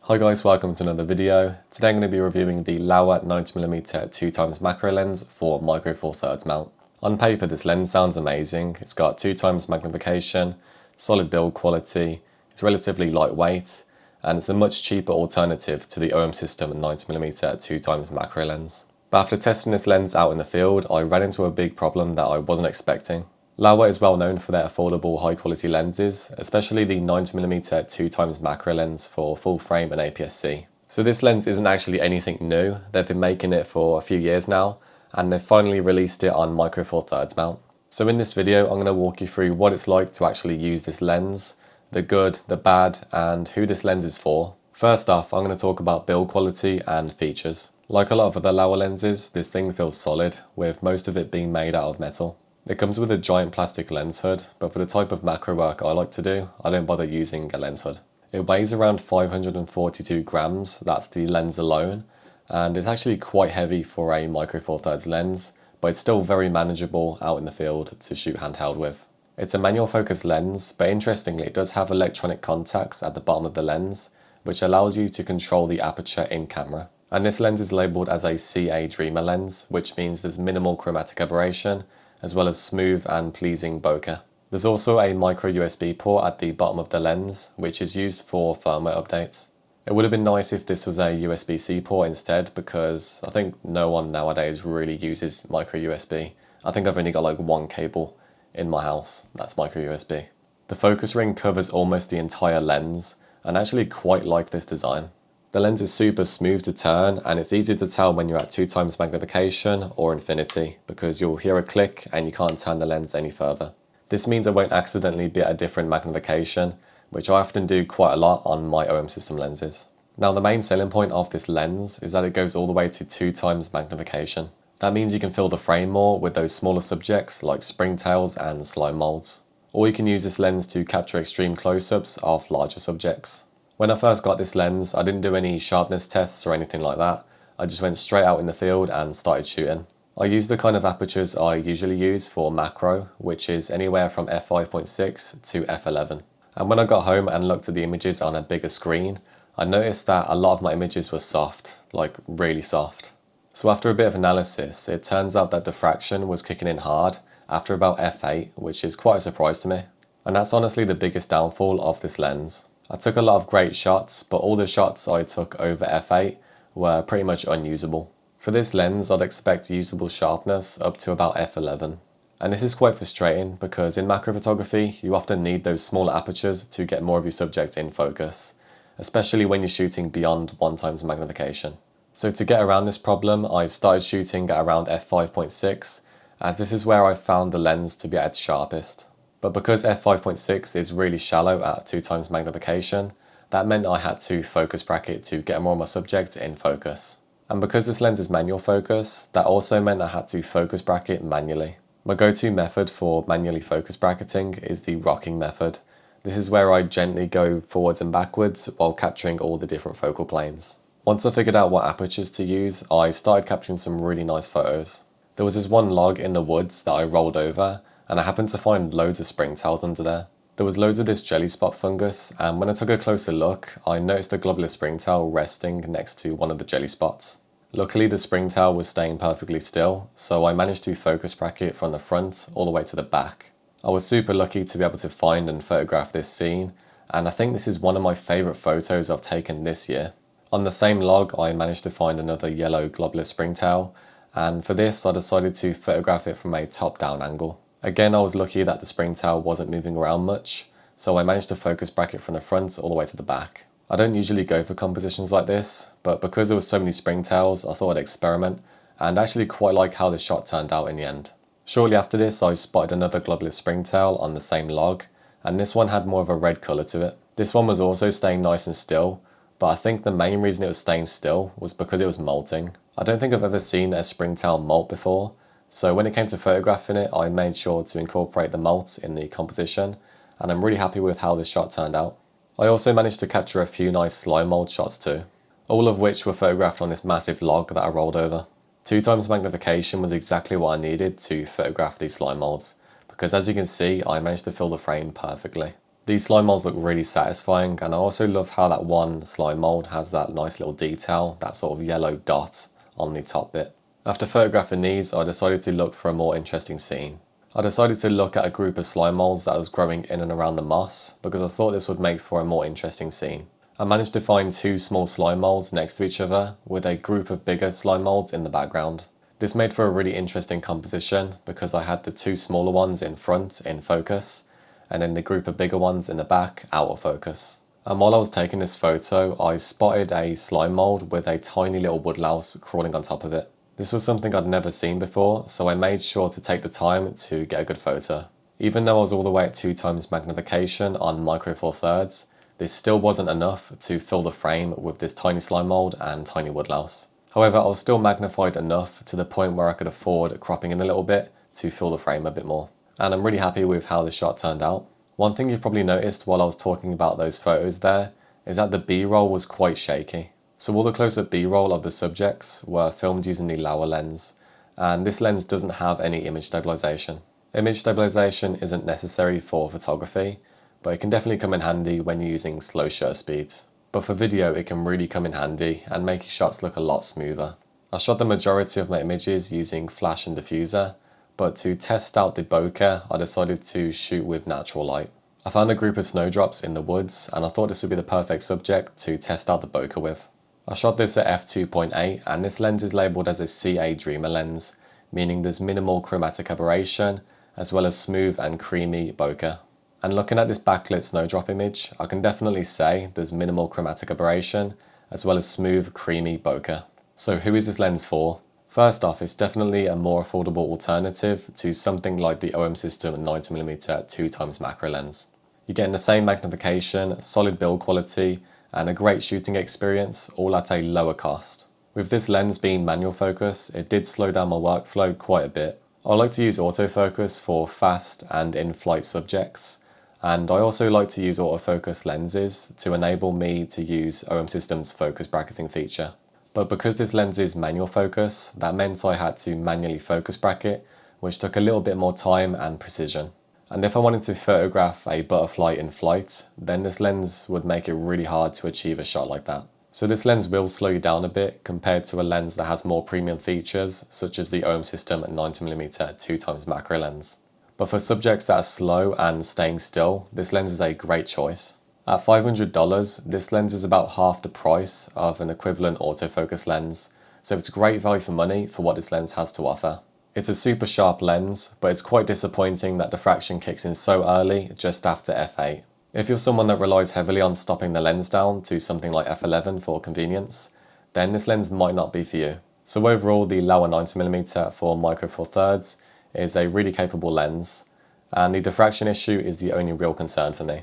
Hi guys, welcome to another video. Today I'm going to be reviewing the Laowa 90mm 2x macro lens for micro four thirds mount. On paper this lens sounds amazing. It's got 2x magnification, solid build quality, it's relatively lightweight, and it's a much cheaper alternative to the OM System 90mm 2x macro lens. But after testing this lens out in the field, I ran into a big problem that I wasn't expecting. Laowa is well known for their affordable high quality lenses, especially the 90mm 2x macro lens for full frame and APS-C. So this lens isn't actually anything new. They've been making it for a few years now, and they've finally released it on micro four thirds mount. So in this video I'm going to walk you through what it's like to actually use this lens, the good, the bad, and who this lens is for. First off, I'm going to talk about build quality and features. Like a lot of other Laowa lenses, this thing feels solid, with most of it being made out of metal. It comes with a giant plastic lens hood, but for the type of macro work I like to do, I don't bother using a lens hood. It weighs around 542 grams, that's the lens alone, and it's actually quite heavy for a micro four thirds lens, but it's still very manageable out in the field to shoot handheld with. It's a manual focus lens, but interestingly it does have electronic contacts at the bottom of the lens, which allows you to control the aperture in camera. And this lens is labelled as a CA Dreamer lens, which means there's minimal chromatic aberration, as well as smooth and pleasing bokeh. There's also a micro USB port at the bottom of the lens, which is used for firmware updates. It would have been nice if this was a USB-C port instead, because I think no one nowadays really uses micro USB. I think I've only got like one cable in my house that's micro USB. The focus ring covers almost the entire lens, and I actually quite like this design. The lens is super smooth to turn, and it's easy to tell when you're at 2x magnification or infinity, because you'll hear a click and you can't turn the lens any further. This means I won't accidentally be at a different magnification, which I often do quite a lot on my OM System lenses. Now the main selling point of this lens is that it goes all the way to 2x magnification. That means you can fill the frame more with those smaller subjects like springtails and slime molds. Or you can use this lens to capture extreme close-ups of larger subjects. When I first got this lens, I didn't do any sharpness tests or anything like that. I just went straight out in the field and started shooting. I used the kind of apertures I usually use for macro, which is anywhere from f5.6 to f11. And when I got home and looked at the images on a bigger screen, I noticed that a lot of my images were soft, like really soft. So after a bit of analysis, it turns out that diffraction was kicking in hard after about f8, which is quite a surprise to me. And that's honestly the biggest downfall of this lens. I took a lot of great shots, but all the shots I took over f8 were pretty much unusable. For this lens, I'd expect usable sharpness up to about f11. And this is quite frustrating because in macro photography, you often need those smaller apertures to get more of your subject in focus, especially when you're shooting beyond 1x magnification. So to get around this problem, I started shooting at around f5.6, as this is where I found the lens to be at its sharpest. But because f5.6 is really shallow at 2x magnification, that meant I had to focus bracket to get more of my subject in focus. And because this lens is manual focus, that also meant I had to focus bracket manually. My go-to method for manually focus bracketing is the rocking method. This is where I gently go forwards and backwards while capturing all the different focal planes. Once I figured out what apertures to use, I started capturing some really nice photos. There was this one log in the woods that I rolled over, and I happened to find loads of springtails under there. There was loads of this jelly spot fungus, and when I took a closer look, I noticed a globular springtail resting next to one of the jelly spots. Luckily the springtail was staying perfectly still, so I managed to focus bracket from the front all the way to the back. I was super lucky to be able to find and photograph this scene, and I think this is one of my favourite photos I've taken this year. On the same log I managed to find another yellow globular springtail, and for this I decided to photograph it from a top-down angle. Again, I was lucky that the springtail wasn't moving around much, so I managed to focus bracket from the front all the way to the back. I don't usually go for compositions like this, but because there were so many springtails, I thought I'd experiment, and actually quite like how the shot turned out in the end. Shortly after this, I spotted another globular springtail on the same log, and this one had more of a red colour to it. This one was also staying nice and still, but I think the main reason it was staying still was because it was molting. I don't think I've ever seen a springtail molt before, so when it came to photographing it, I made sure to incorporate the molt in the composition, and I'm really happy with how this shot turned out. I also managed to capture a few nice slime mold shots too, all of which were photographed on this massive log that I rolled over. 2x magnification was exactly what I needed to photograph these slime molds, because as you can see, I managed to fill the frame perfectly. These slime molds look really satisfying, and I also love how that one slime mold has that nice little detail, that sort of yellow dot on the top bit. After photographing these, I decided to look for a more interesting scene. I decided to look at a group of slime molds that was growing in and around the moss because I thought this would make for a more interesting scene. I managed to find two small slime molds next to each other with a group of bigger slime molds in the background. This made for a really interesting composition because I had the two smaller ones in front in focus and then the group of bigger ones in the back out of focus. And while I was taking this photo, I spotted a slime mold with a tiny little woodlouse crawling on top of it. This was something I'd never seen before, so I made sure to take the time to get a good photo. Even though I was all the way at 2x magnification on micro four thirds, this still wasn't enough to fill the frame with this tiny slime mold and tiny woodlouse. However, I was still magnified enough to the point where I could afford cropping in a little bit to fill the frame a bit more. And I'm really happy with how the shot turned out. One thing you've probably noticed while I was talking about those photos there is that the B-roll was quite shaky. So all the close-up B-roll of the subjects were filmed using the Laowa lens, and this lens doesn't have any image stabilization. Image stabilization isn't necessary for photography, but it can definitely come in handy when you're using slow shutter speeds. But for video, it can really come in handy and make your shots look a lot smoother. I shot the majority of my images using flash and diffuser, but to test out the bokeh, I decided to shoot with natural light. I found a group of snowdrops in the woods, and I thought this would be the perfect subject to test out the bokeh with. I shot this at f2.8, and this lens is labelled as a CA Dreamer lens, meaning there's minimal chromatic aberration, as well as smooth and creamy bokeh. And looking at this backlit snowdrop image, I can definitely say there's minimal chromatic aberration, as well as smooth, creamy bokeh. So who is this lens for? First off, it's definitely a more affordable alternative to something like the OM System 90mm 2x macro lens. You're getting the same magnification, solid build quality, and a great shooting experience, all at a lower cost. With this lens being manual focus, it did slow down my workflow quite a bit. I like to use autofocus for fast and in-flight subjects, and I also like to use autofocus lenses to enable me to use OM System's focus bracketing feature. But because this lens is manual focus, that meant I had to manually focus bracket, which took a little bit more time and precision. And if I wanted to photograph a butterfly in flight, then this lens would make it really hard to achieve a shot like that. So this lens will slow you down a bit compared to a lens that has more premium features, such as the OM System 90mm 2x macro lens. But for subjects that are slow and staying still, this lens is a great choice. At $500, this lens is about half the price of an equivalent autofocus lens, so it's great value for money for what this lens has to offer. It's a super sharp lens, but it's quite disappointing that diffraction kicks in so early, just after f8. If you're someone that relies heavily on stopping the lens down to something like f11 for convenience, then this lens might not be for you. So overall, the Laowa 90mm for micro four thirds is a really capable lens, and the diffraction issue is the only real concern for me.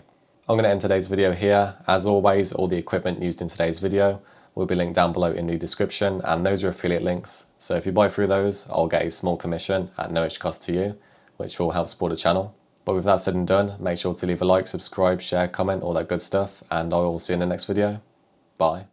I'm going to end today's video here. As always, all the equipment used in today's video will be linked down below in the description, and those are affiliate links. So if you buy through those, I'll get a small commission at no extra cost to you, which will help support the channel. But with that said and done, make sure to leave a like, subscribe, share, comment, all that good stuff, and I will see you in the next video. Bye.